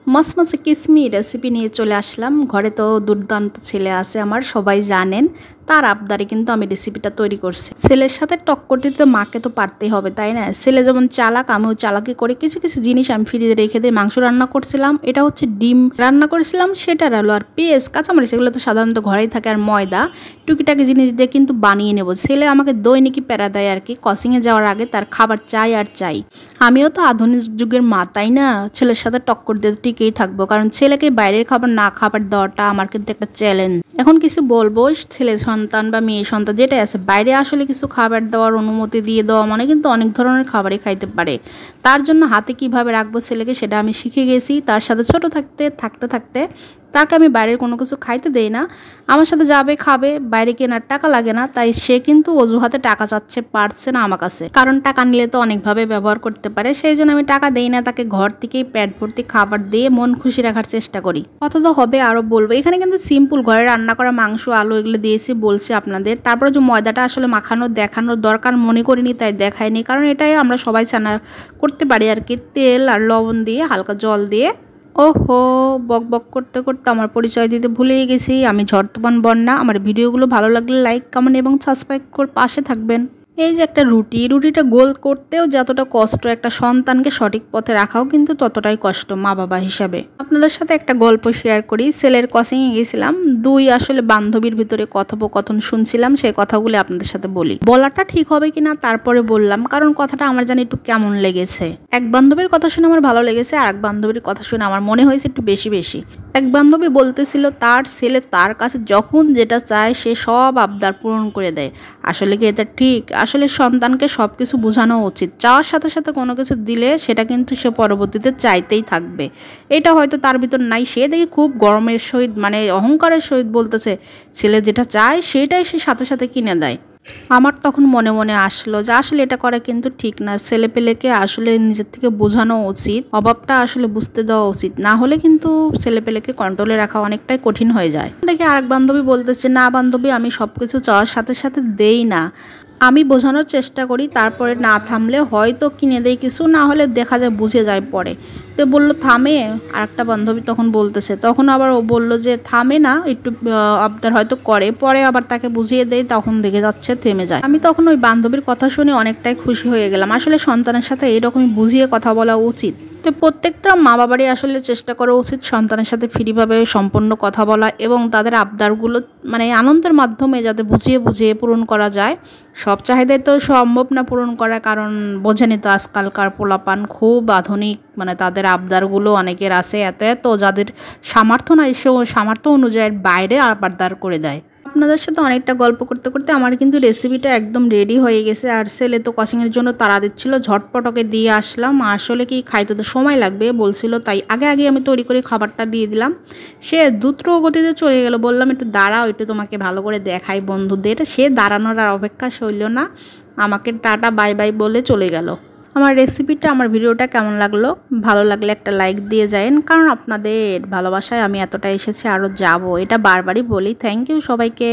মচমচে কিসমি রেসিপি নিয়ে চলে আসলাম। ঘরে তো দুর্দান্ত ছেলে আছে আমার, সবাই জানেন। তার আবদারে কিন্তু আমি রেসিপিটা তৈরি করছি। ছেলের সাথে টক্কর দিতে মাকে তো পারতেই হবে, তাই না? ছেলে যেমন চালাক, আমিও চালাকি করে কিছু কিছু জিনিস আমি ফ্রিজে রেখে দিয়ে মাংস রান্না করছিলাম। এটা হচ্ছে ডিম রান্না করেছিলাম, সেটা আলু আর পেঁয়াজ কাঁচামরিচ এগুলো তো সাধারণত ঘরেই থাকে, আর ময়দা টুকিটাকি জিনিস দিয়ে কিন্তু বানিয়ে নেব। ছেলে আমাকে দৈনিকই প্যারা দেয় আর কি, কোচিংয়ে যাওয়ার আগে তার খাবার চাই আর চাই। আমিও তো আধুনিক যুগের মা, তাই না? ছেলের সাথে টক্কর দিয়ে টিকেই থাকবো, কারণ ছেলেকে বাইরের খাবার না খাবার দেওয়াটা আমার কিন্তু একটা চ্যালেঞ্জ। এখন কিছু বলবো, ছেলে সন্তান বা মেয়ে সন্তান যেটাই আছে, বাইরে আসলে কিছু খাবার দেওয়ার অনুমতি দিয়ে দেওয়া মানে কিন্তু অনেক ধরনের খাবারই খাইতে পারে। তার জন্য হাতে কিভাবে রাখবো ছেলেকে সেটা আমি শিখে গেছি। তার সাথে ছোট থাকতে তাকে আমি বাইরের কোনো কিছু খাইতে দেই না। আমার সাথে যাবে, খাবে, বাইরে কেনার টাকা লাগে না, তাই সে কিন্তু অজুহাতে টাকা চাচ্ছে, পারছে না আমার কাছে, কারণ টাকা নিলে তো অনেকভাবে ব্যবহার করতে পারে। সেই জন্য আমি টাকা দেই না, তাকে ঘর থেকেই পেট ভর্তি খাবার দিয়ে মন খুশি রাখার চেষ্টা করি। কত তো হবে আরো বলবো। এখানে কিন্তু সিম্পল ঘরে রান্না করা মাংস, আলু এগুলো দিয়েছি বলছি আপনাদের। তারপরে যে ময়দাটা আসলে দেখানোর দরকার মনে করিনি, তাই দেখাইনি, কারণ এটাই আমরা সবাই চানা করতে পারি আর কি। তেল আর লবণ দিয়ে হালকা জল দিয়ে। ওহো, বক বক করতে করতে আমার পরিচয় দিতে ভুলেই গেছি। আমি ঝড়-তুফান বন্যা। আমার ভিডিওগুলো ভালো লাগলে লাইক, কমেন্ট এবং সাবস্ক্রাইব করে পাশে থাকবেন। এই যে একটা রুটিটা গোল করতেও যতটা কষ্ট, একটা সন্তানকে সঠিক পথে রাখাও কিন্তু ততটাই কষ্ট মা বাবা হিসাবে। আপনাদের সাথে একটা গল্প শেয়ার করি। ছেলের কোচিংয়ে গেছিলাম, দুই আসলে বান্ধবীর ভিতরে কথোপকথন শুনছিলাম, সেই কথাগুলো আপনাদের সাথে বলি। বলাটা ঠিক হবে কিনা তারপরে বললাম, কারণ কথাটা আমার জানি একটু কেমন লেগেছে। এক বান্ধবীর কথা শুনে আমার ভালো লেগেছে, আর এক বান্ধবীর কথা শুনে আমার মনে হয়েছে একটু বেশি। এক বান্ধবী বলতেছিল তার ছেলে তার কাছে যখন যেটা চায় সে সব আবদার পূরণ করে দেয়। আসলে কি এটা ঠিক? আসলে সন্তানকে সবকিছু বোঝানো উচিত। চাওয়ার সাথে সাথে কোনো কিছু দিলে সেটা কিন্তু সে পরবর্তীতে চাইতেই থাকবে। এটা হয়তো তার ভিতর নাই। সে দেখি খুব গরমের সহিত, মানে অহংকারের সহিত বলতেছে ছেলে যেটা চায় সেটাই সে সাথে সাথে কিনে দেয়। আমার তখন মনে মনে আসলো যে আসলে এটা করা কিন্তু ঠিক না। ছেলে পেলেকে আসলে নিজের থেকে বোঝানো উচিত, অভাবটা আসলে বুঝতে দেওয়া উচিত, না হলে কিন্তু ছেলে পেলেকে কন্ট্রোলে রাখা অনেকটাই কঠিন হয়ে যায়। দেখি আরেক বান্ধবী বলতেছে, না বান্ধবী, আমি সবকিছু চাওয়ার সাথে সাথে দেই না, আমি বোঝানোর চেষ্টা করি, তারপরে না থামলে হয়তো কিনে দেয় কিছু, না হলে দেখা যায় বুঝে যায় পরে। তো বললো থামে। আরেকটা বান্ধবী তখন বলতেছে, তখন আবার ও বলল যে থামে না, একটু আবদার হয়তো করে, পরে আবার তাকে বুঝিয়ে দেয়, তখন দেখে যাচ্ছে থেমে যায়। আমি তখন ওই বান্ধবীর কথা শুনে অনেকটাই খুশি হয়ে গেলাম। আসলে সন্তানের সাথে এইরকমই বুঝিয়ে কথা বলা উচিত। তো প্রত্যেকটা মা বাবারই আসলে চেষ্টা করা উচিত সন্তানের সাথে ফ্রিভাবে সম্পূর্ণ কথা বলা, এবং তাদের আবদারগুলো মানে আনন্দের মাধ্যমে যাতে বুঝিয়ে পূরণ করা যায়। সব চাহিদাই তো সম্ভব না পূরণ করা, কারণ বোঝেনি তো আজকালকার পোলাপান খুব আধুনিক, মানে তাদের আবদারগুলো অনেকের আছে এত যাদের সামর্থ্য নাই, সেও সামর্থ্য অনুযায়ী বাইরে আবদার করে দেয়। আপনাদের সাথে অনেকটা গল্প করতে করতে আমার কিন্তু রেসিপিটা একদম রেডি হয়ে গেছে। আর ছেলে তো কোচিংয়ের জন্য তাড়া দিচ্ছিল, ঝটপটকে দিয়ে আসলাম। আসলে কি খাইতে তো সময় লাগবে বলছিল, তাই আগে আমি তৈরি করে খাবারটা দিয়ে দিলাম। সে দ্রুত গতিতে চলে গেল। বললাম একটু দাঁড়াও, একটু তোমাকে ভালো করে দেখাই বন্ধুদের। সে দাঁড়ানোর আর অপেক্ষা সইল না, আমাকে টাটা বাই বাই বলে চলে গেল। আমার রেসিপিটা, আমার ভিডিওটা কেমন লাগলো? ভালো লাগলে একটা লাইক দিয়ে যায়েন, কারণ আপনাদের ভালোবাসায় আমি এতটা এসেছি, আরও যাব, এটা বারবারই বলি। থ্যাংক ইউ সবাইকে।